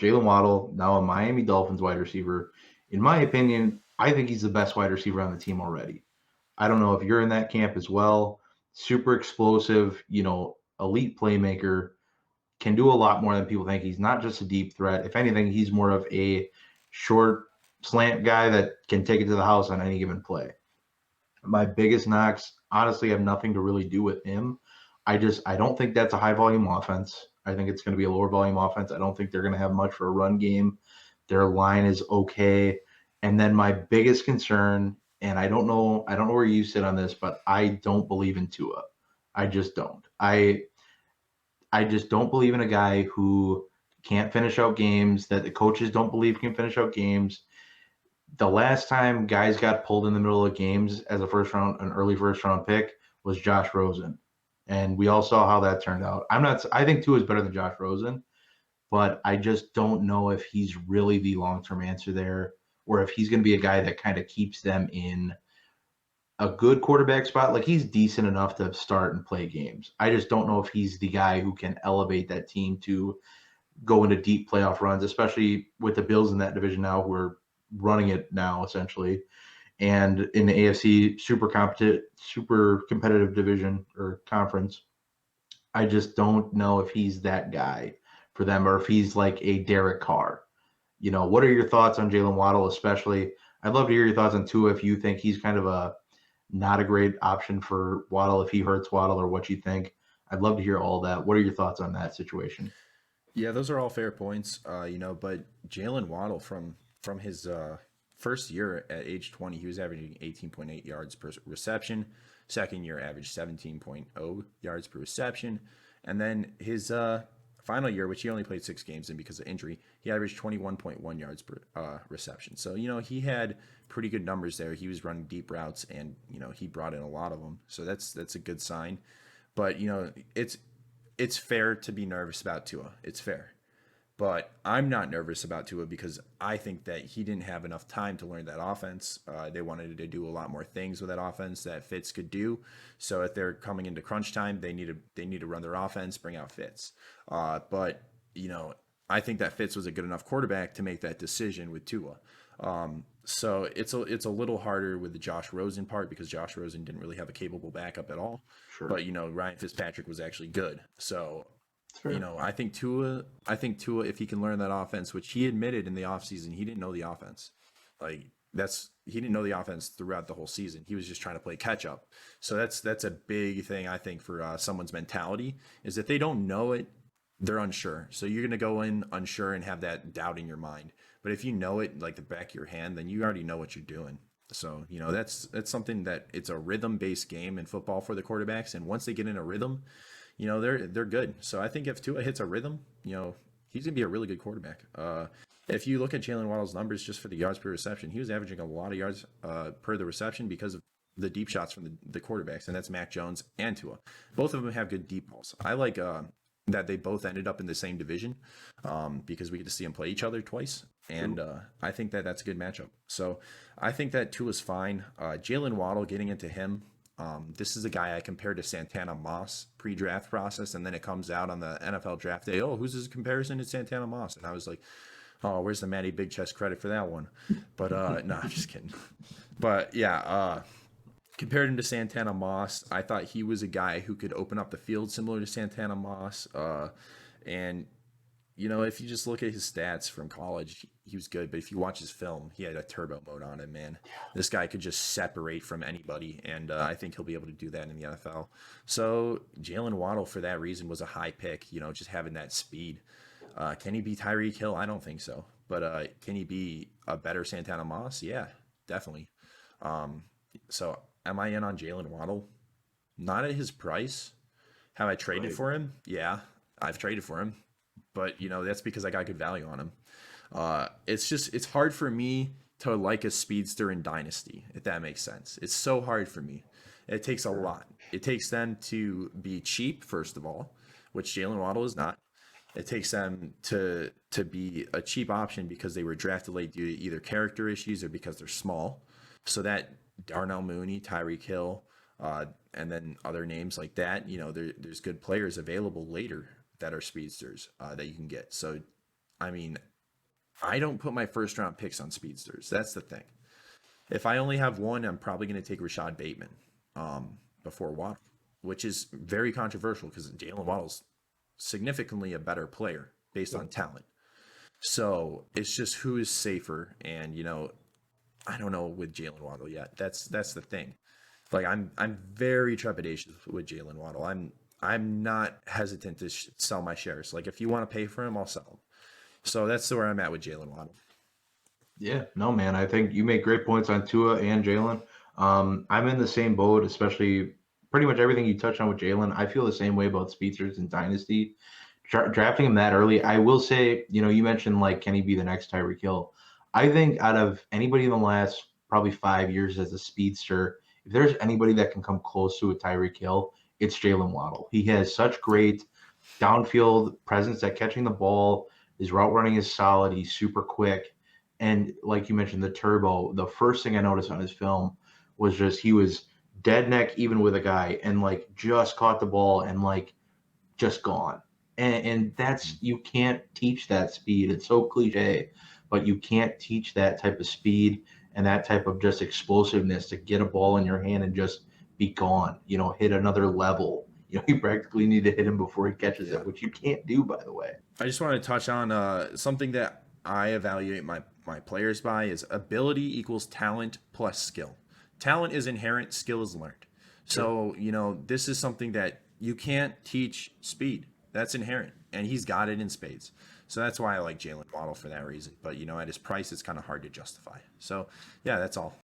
Jaylen Waddle, now a Miami Dolphins wide receiver. In my opinion, I think he's the best wide receiver on the team already. I don't know if you're in that camp as well. Super explosive, elite playmaker, can do a lot more than people think. He's not just a deep threat. If anything, he's more of a short slant guy that can take it to the house on any given play. My biggest knocks, honestly, have nothing to really do with him. I don't think that's a high volume offense. I think it's going to be a lower volume offense. I don't think they're going to have much for a run game. Their line is okay. And then my biggest concern, and I don't know where you sit on this, but I don't believe in Tua. I just don't. I just don't believe in a guy who can't finish out games, that the coaches don't believe can finish out games. The last time guys got pulled in the middle of games as an early first round pick was Josh Rosen. And we all saw how that turned out. I think Tua is better than Josh Rosen, but I just don't know if he's really the long term answer there, or if he's going to be a guy that kind of keeps them in a good quarterback spot. Like, he's decent enough to start and play games. I just don't know if he's the guy who can elevate that team to go into deep playoff runs, especially with the Bills in that division now, who are running it now essentially. And in the AFC super competitive division or conference, I just don't know if he's that guy for them, or if he's like a Derek Carr. What are your thoughts on Jaylen Waddle, especially? I'd love to hear your thoughts on Tua, if you think he's kind of a not a great option for Waddle, if he hurts Waddle, or what you think. I'd love to hear all that. What are your thoughts on that situation? Yeah, those are all fair points. But Jaylen Waddle from his first year at age 20, he was averaging 18.8 yards per reception. Second year, averaged 17.0 yards per reception, and then his final year, which he only played 6 games in because of injury, he averaged 21.1 yards per reception. So he had pretty good numbers there. He was running deep routes, and he brought in a lot of them. So that's a good sign. But it's fair to be nervous about Tua. It's fair. But I'm not nervous about Tua because I think that he didn't have enough time to learn that offense. They wanted to do a lot more things with that offense that Fitz could do. So if they're coming into crunch time, they need to run their offense, bring out Fitz. But I think that Fitz was a good enough quarterback to make that decision with Tua. So it's a little harder with the Josh Rosen part because Josh Rosen didn't really have a capable backup at all. Sure. But Ryan Fitzpatrick was actually good. So Fair. I think Tua, if he can learn that offense, which he admitted in the offseason, he didn't know the offense. Like he didn't know the offense throughout the whole season. He was just trying to play catch up. So that's a big thing I think for someone's mentality is that they don't know it, they're unsure. So you're gonna go in unsure and have that doubt in your mind. But if you know it like the back of your hand, then you already know what you're doing. So that's something that it's a rhythm based game in football for the quarterbacks, and once they get in a rhythm, they're good. So I think if Tua hits a rhythm, he's gonna be a really good quarterback. If you look at Jaylen Waddle's numbers just for the yards per reception, he was averaging a lot of yards per the reception because of the deep shots from the quarterbacks, and that's Mac Jones and Tua. Both of them have good deep balls. I like that they both ended up in the same division because we get to see them play each other twice, and I think that that's a good matchup. So I think that Tua's fine. Jaylen Waddle, getting into him. This is a guy I compared to Santana Moss pre-draft process, and then it comes out on the NFL draft day. Oh, who's his comparison to Santana Moss? And I was like, oh, where's the Matty Big Chest credit for that one? But no, I'm just kidding. But yeah, compared him to Santana Moss, I thought he was a guy who could open up the field similar to Santana Moss. And if you just look at his stats from college, he was good. But if you watch his film, he had a turbo mode on him, man. This guy could just separate from anybody, and I think he'll be able to do that in the NFL. So Jaylen Waddle, for that reason, was a high pick. Just having that speed. Can he be Tyreek Hill? I don't think so. But can he be a better Santana Moss? Yeah, definitely. So am I in on Jaylen Waddle? Not at his price. Have I traded Right. for him? Yeah, I've traded for him, but that's because I got good value on him. It's hard for me to like a speedster in Dynasty, if that makes sense. It's so hard for me. It takes a Sure. lot. It takes them to be cheap, first of all, which Jaylen Waddle is not. It takes them to be a cheap option because they were drafted late due to either character issues or because they're small. So that Darnell Mooney, Tyreek Hill, and then other names like that, there's good players available later that are speedsters that you can get. So, I mean, I don't put my first round picks on speedsters. That's the thing. If I only have one, I'm probably going to take Rashad Bateman before Waddle, which is very controversial because Jaylen Waddle's significantly a better player based on talent. So it's just who is safer, and I don't know with Jaylen Waddle yet. That's the thing. Like I'm very trepidatious with Jaylen Waddle. I'm not hesitant to sell my shares. Like if you want to pay for him, I'll sell him. So that's where I'm at with Jaylen Waddle. Yeah, no, man. I think you make great points on Tua and Jalen. I'm in the same boat, especially pretty much everything you touched on with Jalen. I feel the same way about speedsters in Dynasty. Drafting him that early, I will say, you mentioned like, can he be the next Tyreek Hill? I think out of anybody in the last probably 5 years as a speedster, if there's anybody that can come close to a Tyreek Hill, it's Jalen Waddle. He has such great downfield presence at catching the ball. His route running is solid. He's super quick. And like you mentioned, the turbo, the first thing I noticed on his film was just he was dead neck even with a guy and like just caught the ball and like just gone. And that's, you can't teach that speed. It's so cliche, but you can't teach that type of speed and that type of just explosiveness to get a ball in your hand and just be gone, hit another level. You practically need to hit him before he catches Yeah. it, which you can't do, by the way. I just want to touch on something that I evaluate my players by is ability equals talent plus skill. Talent is inherent, skill is learned. Sure. So, this is something that you can't teach speed. That's inherent. And he's got it in spades. So that's why I like Jaylen Waddle for that reason. But, at his price, it's kind of hard to justify. So, yeah, that's all.